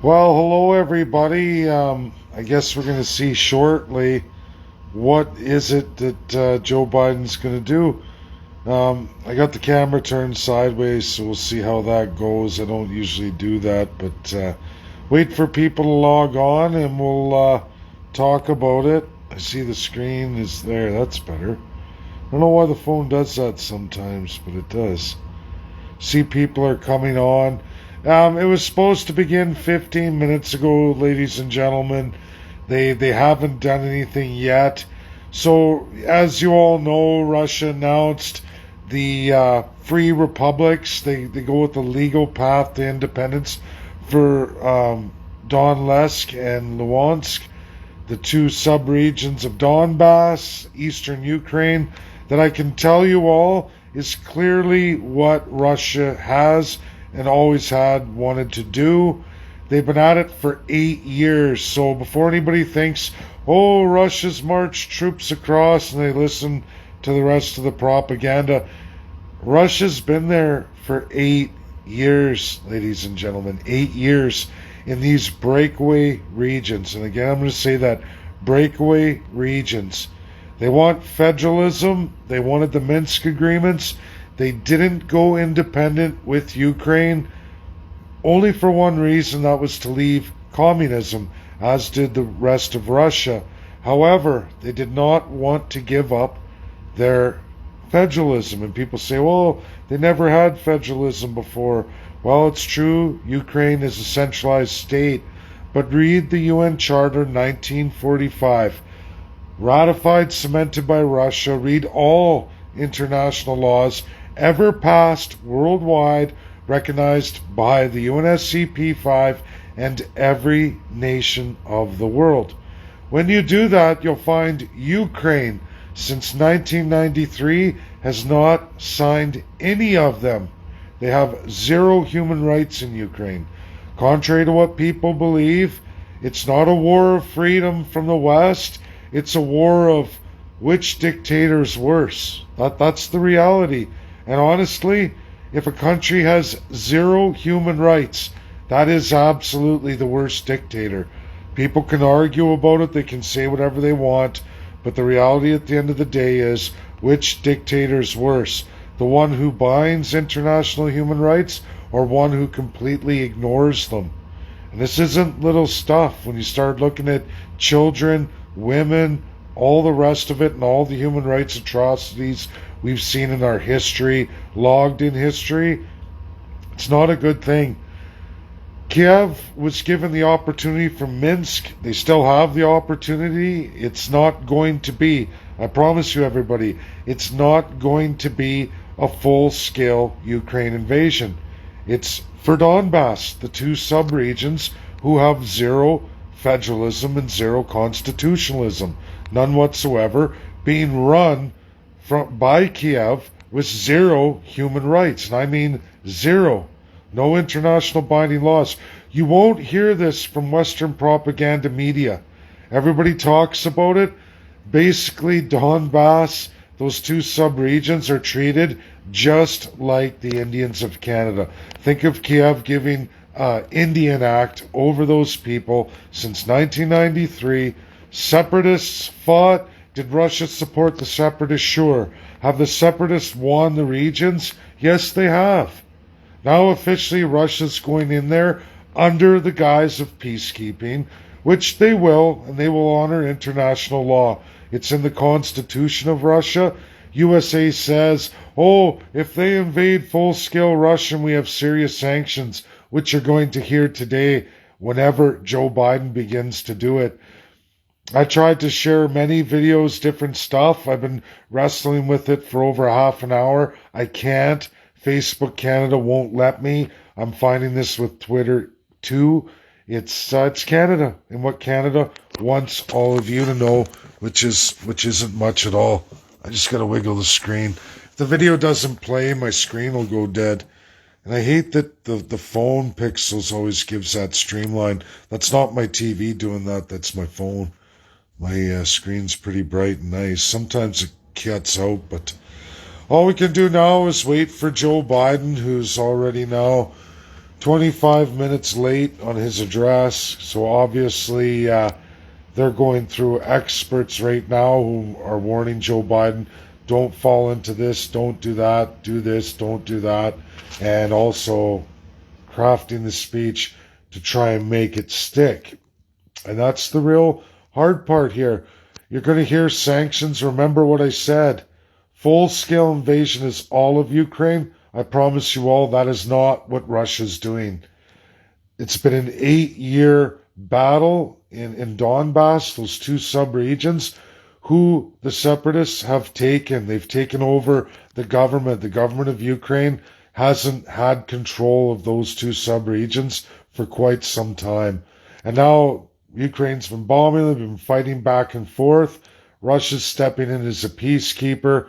Well, hello everybody. I guess we're going to see shortly what is it that Joe Biden's going to do. I got the camera turned sideways, so we'll see how that goes. I don't usually do that, but wait for people to log on and we'll talk about it. I see the screen is there. That's better. I don't know why the phone does that sometimes, but it does. See, people are coming on. It was supposed to begin 15 minutes ago, ladies and gentlemen. They haven't done anything yet. So, as you all know, Russia announced the free republics. They go with the legal path to independence for Donetsk and Luhansk, the two sub-regions of Donbass, eastern Ukraine, that I can tell you all is clearly what Russia has and always had wanted to do. They've been at it for 8 years. So before anybody thinks, oh, Russia's marched troops across and they listen to the rest of the propaganda, Russia's been there for 8 years, ladies and gentlemen. 8 years in these breakaway regions. And again, I'm going to say that breakaway regions. They want federalism. They wanted the Minsk agreements. They didn't go independent with Ukraine only for one reason, that was to leave communism, as did the rest of Russia. However, they did not want to give up their federalism. And people say, well, they never had federalism before. Well, it's true, Ukraine is a centralized state. But read the UN Charter 1945. Ratified, cemented by Russia. Read all international laws ever passed worldwide, recognized by the UNSCP 5 and every nation of the world. When you do that, you'll find Ukraine, since 1993, has not signed any of them. They have zero human rights in Ukraine. Contrary to what people believe, it's not a war of freedom from the West. It's a war of which dictator's worse. That's the reality. And honestly, if a country has zero human rights, that is absolutely the worst dictator. People can argue about it, they can say whatever they want, but the reality at the end of the day is, which dictator's worse? The one who binds international human rights or one who completely ignores them? And this isn't little stuff. When you start looking at children, women, all the rest of it, and all the human rights atrocities we've seen in our history, logged in history, it's not a good thing. Kiev was given the opportunity from Minsk. They still have the opportunity. It's not going to be, I promise you everybody, it's not going to be a full-scale Ukraine invasion. It's for Donbass, the two sub-regions who have zero federalism and zero constitutionalism, none whatsoever, being run by Kiev with zero human rights. And I mean zero. No international binding laws. You won't hear this from Western propaganda media. Everybody talks about it. Basically, Donbass, those two sub-regions are treated just like the Indians of Canada. Think of Kiev giving Indian Act over those people since 1993. Separatists fought. Did Russia support the separatists? Sure. Have the separatists won the regions? Yes, they have. Now officially Russia's going in there under the guise of peacekeeping, which they will, and they will honor international law. It's in the Constitution of Russia. USA says, oh, if they invade full-scale Russia and we have serious sanctions, which you're going to hear today whenever Joe Biden begins to do it. I tried to share many videos, different stuff. I've been wrestling with it for over half an hour. I can't. Facebook Canada won't let me. I'm finding this with Twitter too. It's Canada, and what Canada wants all of you to know, which isn't much at all. I just gotta wiggle the screen. If the video doesn't play, my screen will go dead. And I hate that the phone pixels always gives that streamline. That's not my TV doing that. That's my phone. My screen's pretty bright and nice. Sometimes it cuts out, but all we can do now is wait for Joe Biden, who's already now 25 minutes late on his address. So obviously, they're going through experts right now who are warning Joe Biden, don't fall into this, don't do that, do this, don't do that, and also crafting the speech to try and make it stick. And that's the real hard part here. You're going to hear sanctions. Remember what I said. Full scale invasion is all of Ukraine. I promise you all that is not what Russia's doing. It's been an 8-year battle in Donbass, those two sub-regions, who the separatists have taken. They've taken over the government. The government of Ukraine hasn't had control of those two sub-regions for quite some time. And now Ukraine's been bombing, they've been fighting back and forth. Russia's stepping in as a peacekeeper.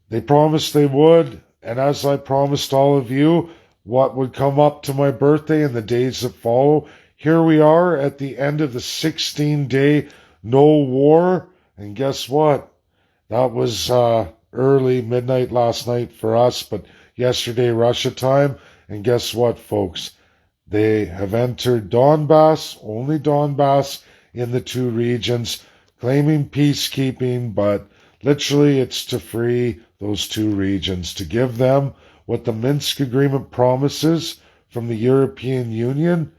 They promised they would, and as I promised all of you, what would come up to my birthday and the days that follow, here we are at the end of the 16-day no war, and guess what? That was early midnight last night for us, but yesterday Russia time, and guess what, folks? They have entered Donbass, only Donbass in the two regions, claiming peacekeeping, but literally it's to free those two regions, to give them what the Minsk agreement promises from the European Union,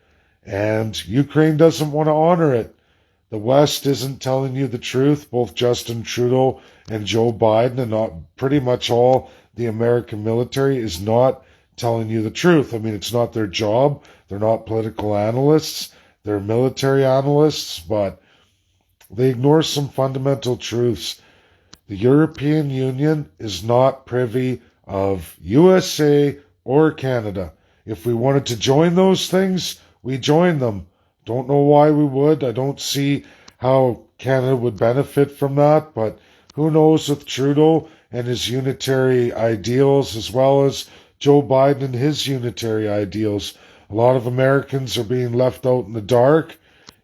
and Ukraine doesn't want to honor it. The West isn't telling you the truth, both Justin Trudeau and Joe Biden, and not pretty much all the American military is not telling you the truth. I mean, it's not their job. They're not political analysts. They're military analysts, but they ignore some fundamental truths. The European Union is not privy of USA or Canada. If we wanted to join those things, we join them. Don't know why we would. I don't see how Canada would benefit from that, but who knows with Trudeau and his unitary ideals, as well as Joe Biden and his unitary ideals. A lot of Americans are being left out in the dark.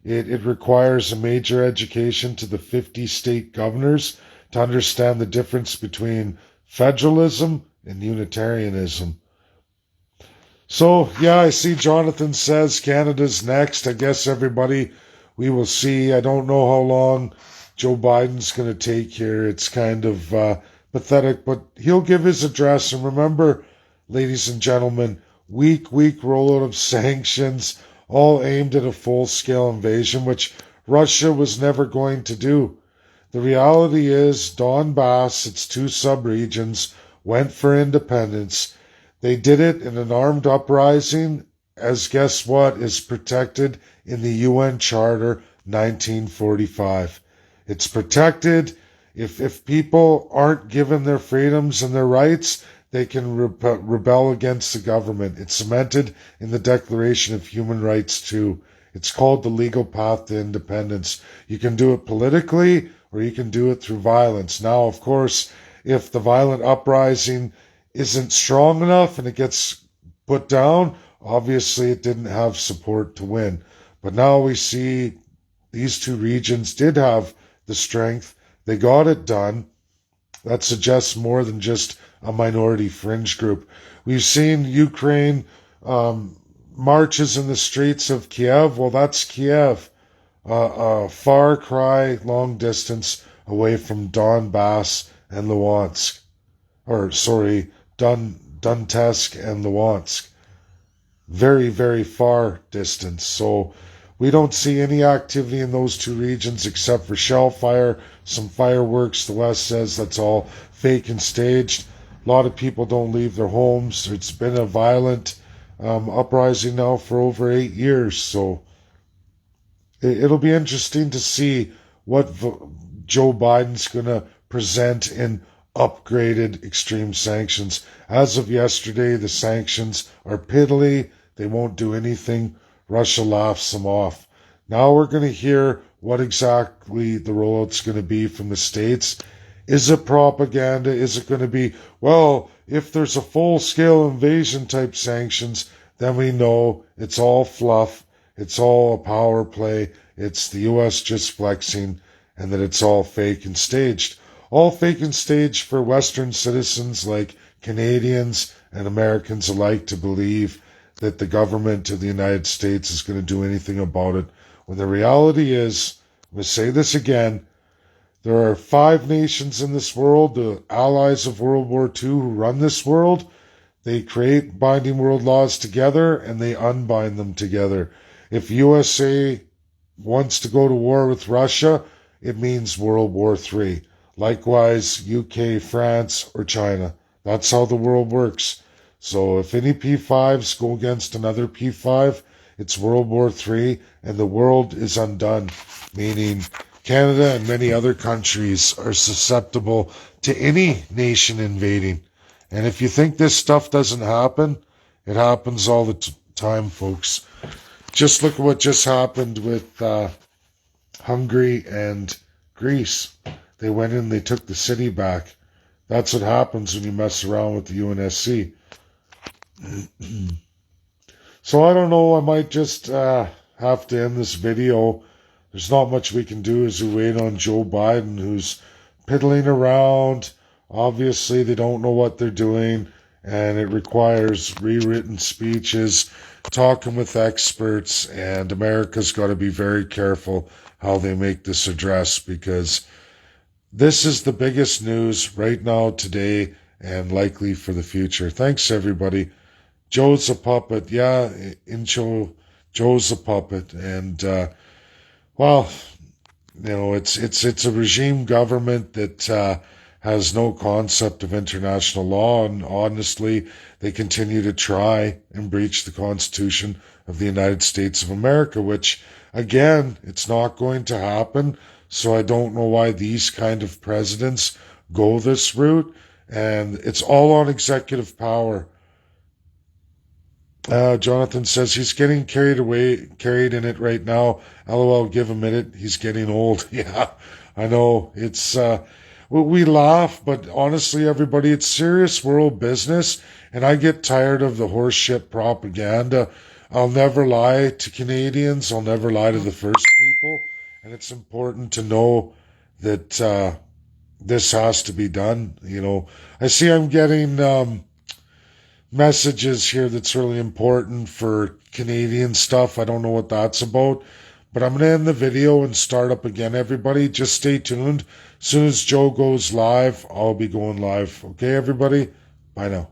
It requires a major education to the 50 state governors to understand the difference between federalism and Unitarianism. So, yeah, I see Jonathan says Canada's next. I guess everybody, we will see. I don't know how long Joe Biden's going to take here. It's kind of pathetic, but he'll give his address. And remember, ladies and gentlemen, week rollout of sanctions, all aimed at a full-scale invasion, which Russia was never going to do. The reality is Donbass, its two sub-regions, went for independence. They did it in an armed uprising, as guess what is protected in the UN Charter 1945. It's protected. If people aren't given their freedoms and their rights, they can rebel against the government. It's cemented in the Declaration of Human Rights too. It's called the legal path to independence. You can do it politically or you can do it through violence. Now, of course, if the violent uprising isn't strong enough and it gets put down, obviously it didn't have support to win. But now we see these two regions did have the strength. They got it done. That suggests more than just a minority fringe group. We've seen Ukraine marches in the streets of Kiev. Well, that's Kiev, a far cry long distance away from Donbass and Luhansk. Donetsk and Luhansk. Very far distance. So we don't see any activity in those two regions except for shell fire, some fireworks. The West says that's all fake and staged. A lot of people don't leave their homes. It's been a violent uprising now for over 8 years. So it'll be interesting to see what Joe Biden's going to present in upgraded extreme sanctions. As of yesterday, the sanctions are piddly. They won't do anything. Russia laughs them off. Now we're going to hear what exactly the rollout's going to be from the States. Is it propaganda? Is it going to be, well, if there's a full-scale invasion type sanctions, then we know it's all fluff. It's all a power play. It's the U.S. just flexing, and that it's all fake and staged. All fake and staged for Western citizens like Canadians and Americans alike to believe that the government of the United States is going to do anything about it. When the reality is, I'm going to say this again, there are 5 nations in this world, the allies of World War II, who run this world. They create binding world laws together and they unbind them together. If USA wants to go to war with Russia, it means World War III. Likewise, UK, France, or China. That's how the world works. So if any P5s go against another P5, it's World War III and the world is undone, meaning Canada and many other countries are susceptible to any nation invading. And if you think this stuff doesn't happen, it happens all the time, folks. Just look at what just happened with Hungary and Greece. They went in, they took the city back. That's what happens when you mess around with the UNSC. So I don't know, I might just have to end this video. There's not much we can do as we wait on Joe Biden, who's piddling around. Obviously, they don't know what they're doing, and it requires rewritten speeches, talking with experts, and America's got to be very careful how they make this address, because this is the biggest news right now, today, and likely for the future. Thanks, everybody. Joe's a puppet. Yeah, Joe's a puppet, and well, you know, it's a regime government that has no concept of international law, and honestly, they continue to try and breach the Constitution of the United States of America, which, again, it's not going to happen. So I don't know why these kind of presidents go this route, and it's all on executive power. Jonathan says he's getting carried in it right now. LOL, give him a minute. He's getting old. Yeah, I know. It's, we laugh, but honestly, everybody, it's serious world business, and I get tired of the horseshit propaganda. I'll never lie to Canadians. I'll never lie to the first people, and it's important to know that this has to be done. You know, I see I'm getting messages here that's really important for Canadian stuff. I don't know what that's about, but I'm going to end the video and start up again, everybody. Just stay tuned. As soon as Joe goes live, I'll be going live. Okay, everybody? Bye now.